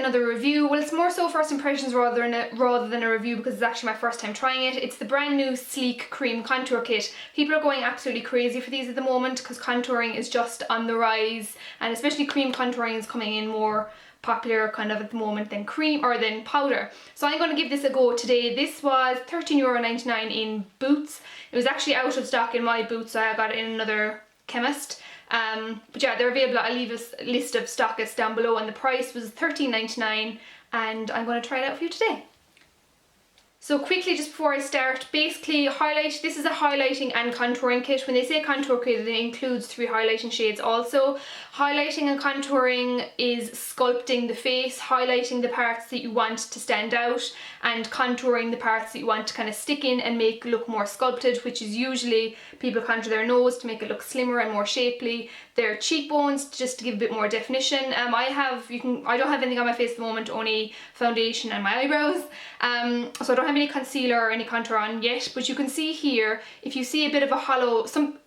another review. Well, it's more so first impressions rather than a review, because it's actually my first time trying it. It's the brand new Sleek Cream Contour Kit. People are going absolutely crazy for these at the moment because contouring is just on the rise, and especially cream contouring is coming in more popular kind of at the moment than cream or than powder. So I'm going to give this a go today. This was €13.99 in Boots. It was actually out of stock in my Boots, so I got it in another chemist. But yeah, they're available. I'll leave a list of stockists down below, and the price was €13.99, and I'm going to try it out for you today. So quickly, just before I start, basically this is a highlighting and contouring kit. When they say contour kit, it includes 3 highlighting shades also. Highlighting and contouring is sculpting the face, highlighting the parts that you want to stand out, and contouring the parts that you want to kind of stick in and make look more sculpted, which is usually people contour their nose to make it look slimmer and more shapely, their cheekbones just to give a bit more definition. I don't have anything on my face at the moment, only foundation and my eyebrows. So I don't have any concealer or any contour on yet, but you can see here, if you see a bit of a hollow,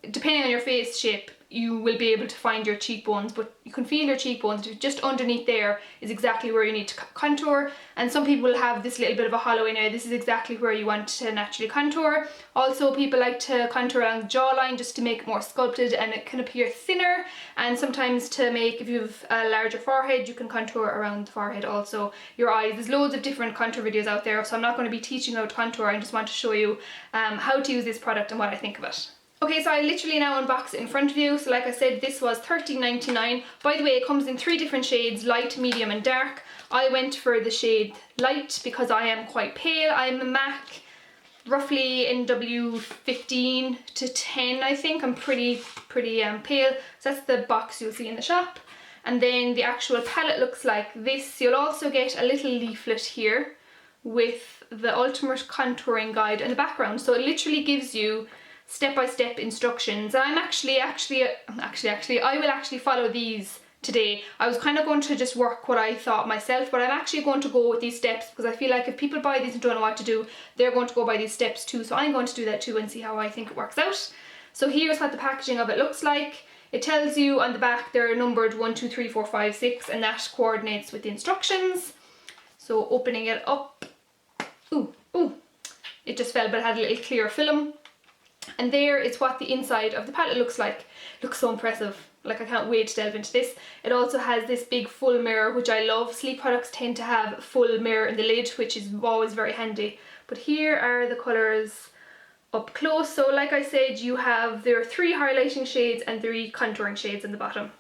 depending on your face shape, you will be able to find your cheekbones, but you can feel your cheekbones. Just underneath there is exactly where you need to contour, and some people have this little bit of a hollow in there. This is exactly where you want to naturally contour. Also, people like to contour along the jawline just to make it more sculpted and it can appear thinner, and sometimes to make, if you have a larger forehead, you can contour around the forehead also. Your eyes, there's loads of different contour videos out there, so I'm not going to be teaching how to contour. I just want to show you how to use this product and what I think of it. Okay, so I literally now unbox it in front of you. So like I said, this was $13.99. By the way, it comes in 3 different shades, light, medium and dark. I went for the shade light because I am quite pale. I'm a MAC, roughly NW 15 to 10, I think. I'm pretty pale. So that's the box you'll see in the shop. And then the actual palette looks like this. You'll also get a little leaflet here with the ultimate contouring guide in the background. So it literally gives you step-by-step instructions. I'm I will actually follow these today. I was kind of going to just work what I thought myself, but I'm actually going to go with these steps because I feel like if people buy these and don't know what to do, they're going to go by these steps too. So I'm going to do that too and see how I think it works out. So here's what the packaging of it looks like. It tells you on the back they're numbered 1, 2, 3, 4, 5, 6, and that coordinates with the instructions. So opening it up, ooh, it just fell, but it had a little clear film. And there is what the inside of the palette looks like. It looks so impressive. Like, I can't wait to delve into this. It also has this big full mirror, which I love. Sleek products tend to have a full mirror in the lid, which is always very handy. But here are the colours up close. So like I said, there are 3 highlighting shades and 3 contouring shades in the bottom.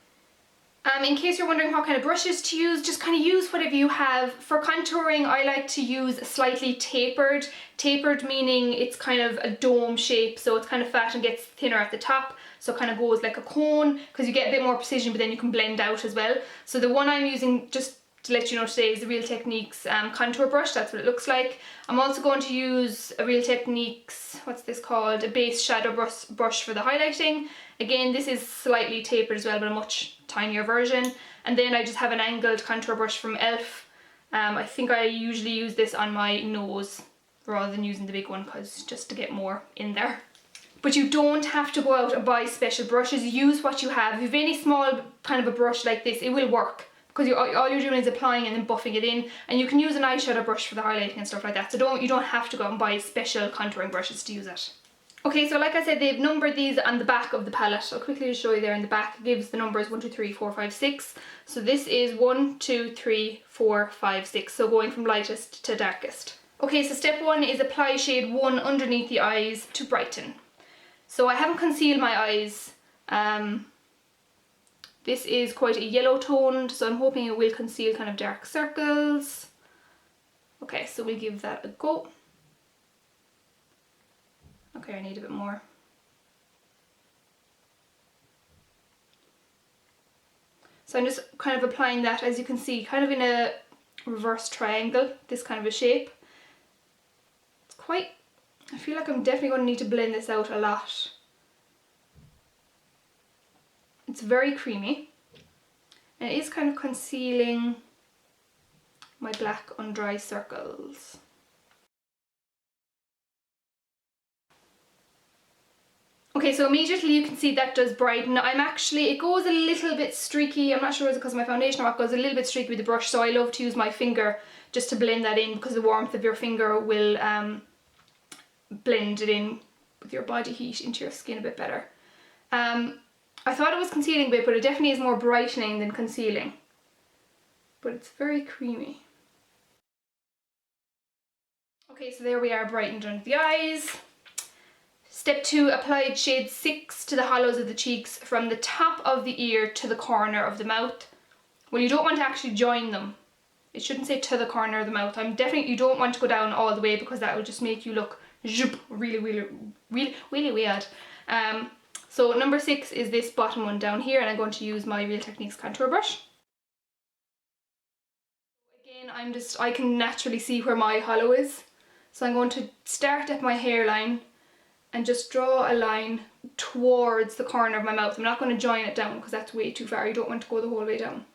In case you're wondering what kind of brushes to use, just kind of use whatever you have. For contouring, I like to use slightly tapered. Tapered meaning it's kind of a dome shape, so it's kind of fat and gets thinner at the top, so it kind of goes like a cone, because you get a bit more precision, but then you can blend out as well. So the one I'm using, just to let you know today, is the Real Techniques contour brush. That's what it looks like. I'm also going to use a Real Techniques, what's this called, a base shadow brush for the highlighting. Again, this is slightly tapered as well, but a much tinier version. And then I just have an angled contour brush from e.l.f. I think I usually use this on my nose rather than using the big one, because just to get more in there. But you don't have to go out and buy special brushes. Use what you have. If you have any small kind of a brush like this, it will work, because all you're doing is applying and then buffing it in. And you can use an eyeshadow brush for the highlighting and stuff like that. So you don't have to go out and buy special contouring brushes to use it. Okay, so like I said, they've numbered these on the back of the palette. I'll quickly just show you there in the back. It gives the numbers 1, 2, 3, 4, 5, 6. So this is 1, 2, 3, 4, 5, 6. So going from lightest to darkest. Okay, so step 1 is apply shade 1 underneath the eyes to brighten. So I haven't concealed my eyes. This is quite a yellow toned, so I'm hoping it will conceal kind of dark circles. Okay, so we'll give that a go. Okay, I need a bit more. So I'm just kind of applying that, as you can see, kind of in a reverse triangle, this kind of a shape. It's quite, I feel like I'm definitely going to need to blend this out a lot. It's very creamy, and it is kind of concealing my black under eye circles. Okay, so immediately you can see that does brighten. It goes a little bit streaky. I'm not sure if it's because of my foundation or what, it goes a little bit streaky with the brush, so I love to use my finger just to blend that in, because the warmth of your finger will blend it in with your body heat into your skin a bit better. I thought it was concealing a bit, but it definitely is more brightening than concealing. But it's very creamy. Okay, so there we are, brightened under the eyes. Step 2, apply shade 6 to the hollows of the cheeks from the top of the ear to the corner of the mouth. Well, you don't want to actually join them. It shouldn't say to the corner of the mouth. You don't want to go down all the way, because that will just make you look really weird. So number 6 is this bottom one down here, and I'm going to use my Real Techniques contour brush. Again, I can naturally see where my hollow is. So I'm going to start at my hairline and just draw a line towards the corner of my mouth. I'm not going to join it down because that's way too far. You don't want to go the whole way down.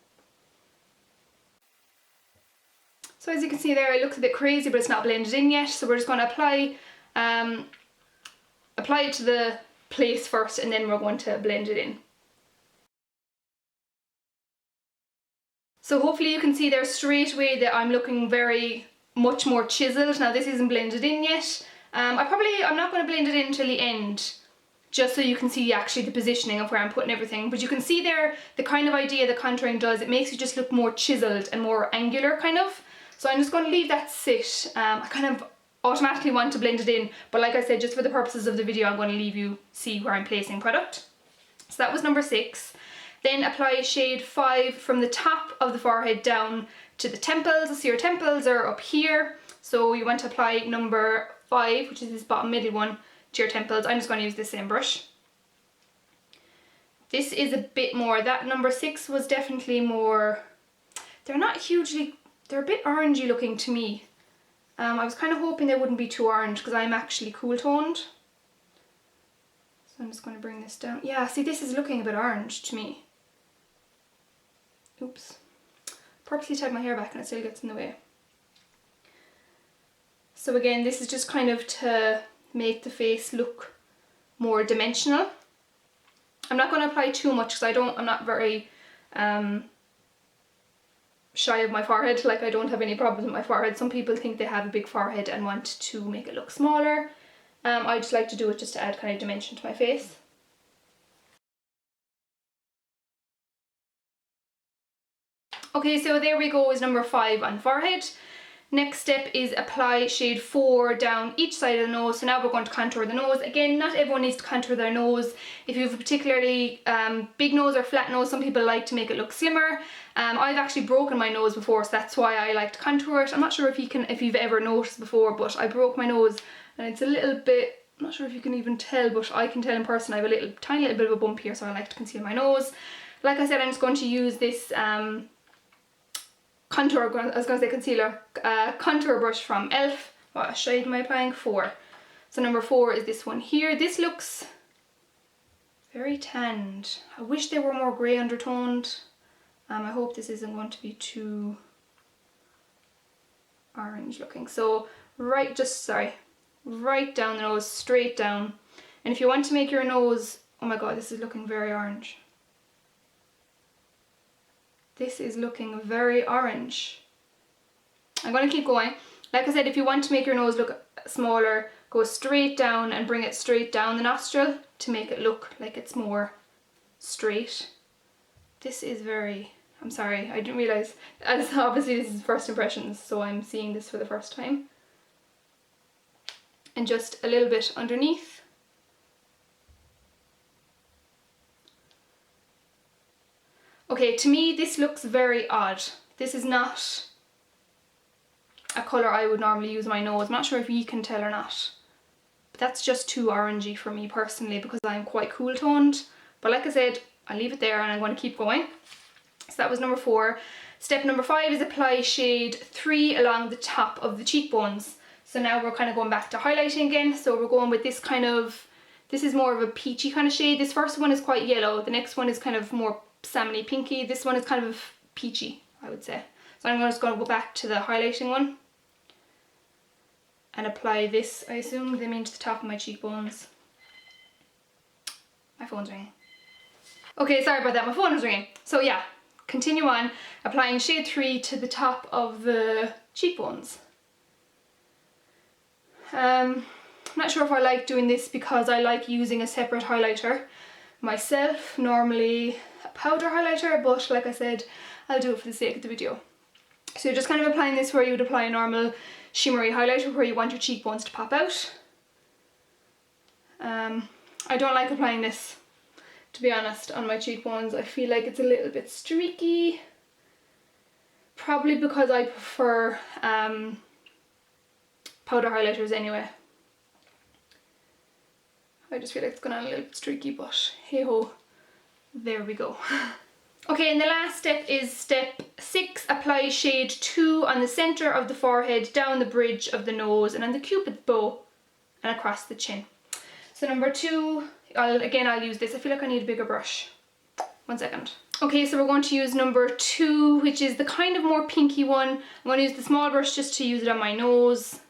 So as you can see there, it looks a bit crazy, but it's not blended in yet. So we're just going to apply it to the place first, and then we're going to blend it in. So hopefully you can see there straight away that I'm looking very much more chiseled. Now this isn't blended in yet. I'm not going to blend it in until the end, just so you can see actually the positioning of where I'm putting everything. But you can see there the kind of idea the contouring does. It makes you just look more chiseled and more angular kind of. So I'm just going to leave that sit. I kind of automatically want to blend it in, but like I said, just for the purposes of the video, I'm going to leave you see where I'm placing product. So that was number 6. Then apply shade 5 from the top of the forehead down to the temples. So your temples are up here, so you want to apply number 5, which is this bottom middle one, to your temples. I'm just going to use the same brush. This is a bit more, that number 6 was definitely more, they're a bit orangey looking to me. I was kind of hoping they wouldn't be too orange, because I'm actually cool toned. So I'm just going to bring this down. Yeah, see, this is looking a bit orange to me. Oops. Purposely tied my hair back and it still gets in the way. So again, this is just kind of to make the face look more dimensional. I'm not going to apply too much because I'm not very shy of my forehead. Like, I don't have any problems with my forehead. Some people think they have a big forehead and want to make it look smaller. I just like to do it just to add kind of dimension to my face. Okay, so there we go, is number 5 on forehead. Next step is apply shade 4 down each side of the nose. So now we're going to contour the nose. Again, not everyone needs to contour their nose. If you have a particularly big nose or flat nose, some people like to make it look slimmer. I've actually broken my nose before, so that's why I like to contour it. I'm not sure if you've ever noticed before, but I broke my nose and it's a little bit, I'm not sure if you can even tell, but I can tell in person I have a tiny little bit of a bump here, so I like to conceal my nose. Like I said, I'm just going to use this contour brush from e.l.f. What shade am I applying? 4. So number 4 is this one here. This looks very tanned. I wish they were more grey undertoned. I hope this isn't going to be too orange looking. So right down the nose, straight down. And if you want to make your nose, oh my god, this is looking very orange. This is looking very orange. I'm going to keep going. Like I said, if you want to make your nose look smaller, go straight down and bring it straight down the nostril to make it look like it's more straight. This is very, I'm sorry, I didn't realise, as obviously this is first impressions, so I'm seeing this for the first time. And just a little bit underneath. Okay, to me this looks very odd. This is not a colour I would normally use on my nose. I'm not sure if you can tell or not. But that's just too orangey for me personally because I'm quite cool toned. But like I said, I'll leave it there and I'm going to keep going. So that was number 4. Step number 5 is apply shade 3 along the top of the cheekbones. So now we're kind of going back to highlighting again. So we're going with this kind of, this is more of a peachy kind of shade. This first one is quite yellow. The next one is kind of more salmony pinky. This one is kind of peachy, I would say. So I'm just going to go back to the highlighting one and apply this, I assume they mean to the top of my cheekbones. My phone's ringing. Okay, sorry about that, my phone was ringing. So yeah, continue on applying shade 3 to the top of the cheekbones. I'm not sure if I like doing this because I like using a separate highlighter myself, normally a powder highlighter, but like I said, I'll do it for the sake of the video. So you're just kind of applying this where you would apply a normal shimmery highlighter where you want your cheekbones to pop out. I don't like applying this, to be honest, on my cheekbones. I feel like it's a little bit streaky, probably because I prefer powder highlighters anyway. I just feel like it's going on a little bit streaky, but hey ho, there we go. Okay, and the last step is step 6. Apply shade 2 on the centre of the forehead, down the bridge of the nose, and on the cupid's bow, and across the chin. So number 2, I'll use this. I feel like I need a bigger brush. 1 second. Okay, so we're going to use number 2, which is the kind of more pinky one. I'm going to use the small brush just to use it on my nose.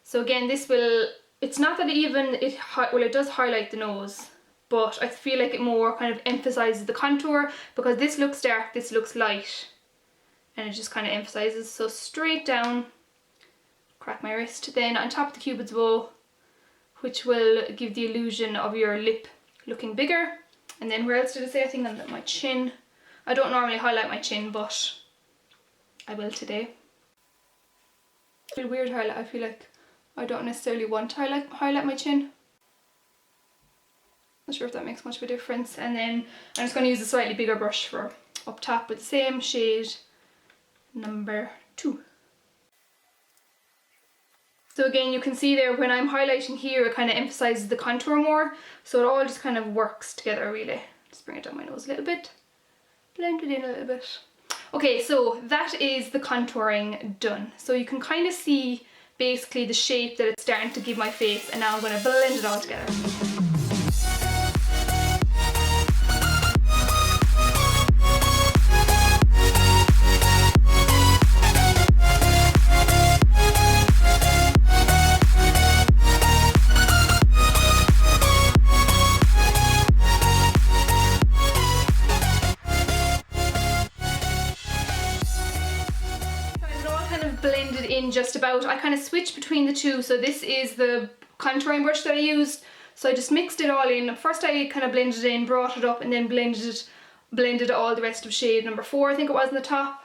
So again, this will, it's not that it does highlight the nose, but I feel like it more kind of emphasises the contour because this looks dark, this looks light, and it just kind of emphasises. So straight down, crack my wrist, then on top of the cupid's bow, which will give the illusion of your lip looking bigger. And then where else did I say? I think on my chin. I don't normally highlight my chin, but I will today. It's a bit weird highlight. I feel like I don't necessarily want to highlight my chin. Not sure if that makes much of a difference. And then I'm just going to use a slightly bigger brush for up top with the same shade, number 2. So again, you can see there when I'm highlighting here, it kind of emphasises the contour more. So it all just kind of works together really. Just bring it down my nose a little bit. Blend it in a little bit. Okay, so that is the contouring done. So you can kind of see basically the shape that it's starting to give my face, and now I'm going to blend it all together. Blended in just about. I kind of switched between the two, so this is the contouring brush that I used, so I just mixed it all in. First I kind of blended it in, brought it up, and then blended all the rest of shade number 4, I think it was, in the top.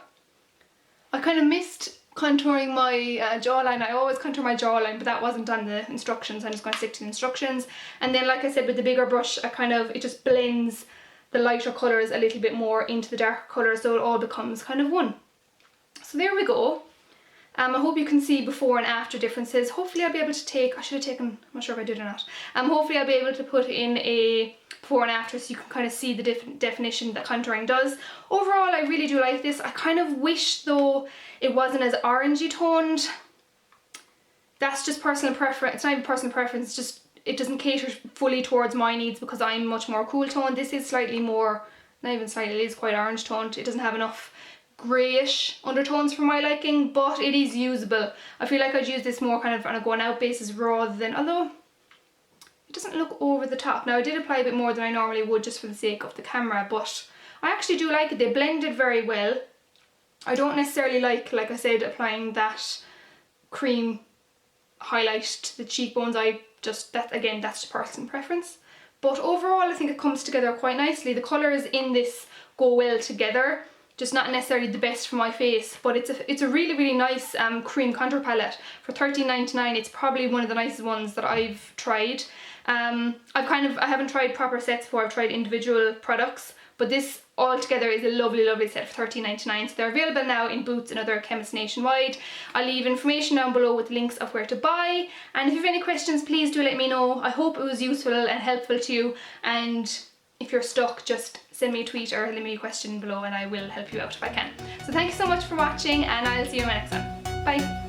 I kind of missed contouring my jawline. I always contour my jawline, but that wasn't on the instructions. I'm just going to stick to the instructions. And then like I said, with the bigger brush, it just blends the lighter colours a little bit more into the darker colours, so it all becomes kind of one. So there we go. I hope you can see before and after differences. Hopefully I'll be able to take, I should have taken, I'm not sure if I did or not. Hopefully I'll be able to put in a before and after so you can kind of see the definition that contouring does. Overall, I really do like this. I kind of wish though it wasn't as orangey toned. That's just personal preference. It's not even personal preference, it's just it doesn't cater fully towards my needs because I'm much more cool toned. This is slightly more, not even slightly, it is quite orange toned. It doesn't have enough greyish undertones for my liking, but it is usable. I feel like I'd use this more kind of on a going out basis rather than, although it doesn't look over the top. Now I did apply a bit more than I normally would just for the sake of the camera, but I actually do like it. They blended very well. I don't necessarily like I said, applying that cream highlight to the cheekbones. That's just personal preference. But overall I think it comes together quite nicely. The colours in this go well together. Just not necessarily the best for my face, but it's a really, really nice cream contour palette. For $13.99, it's probably one of the nicest ones that I've tried. I haven't tried proper sets before, I've tried individual products, but this all together is a lovely, lovely set for $13.99. So they're available now in Boots and other chemists nationwide. I'll leave information down below with links of where to buy. And if you have any questions, please do let me know. I hope it was useful and helpful to you. And if you're stuck, just send me a tweet or leave me a question below and I will help you out if I can. So thank you so much for watching, and I'll see you in my next one. Bye!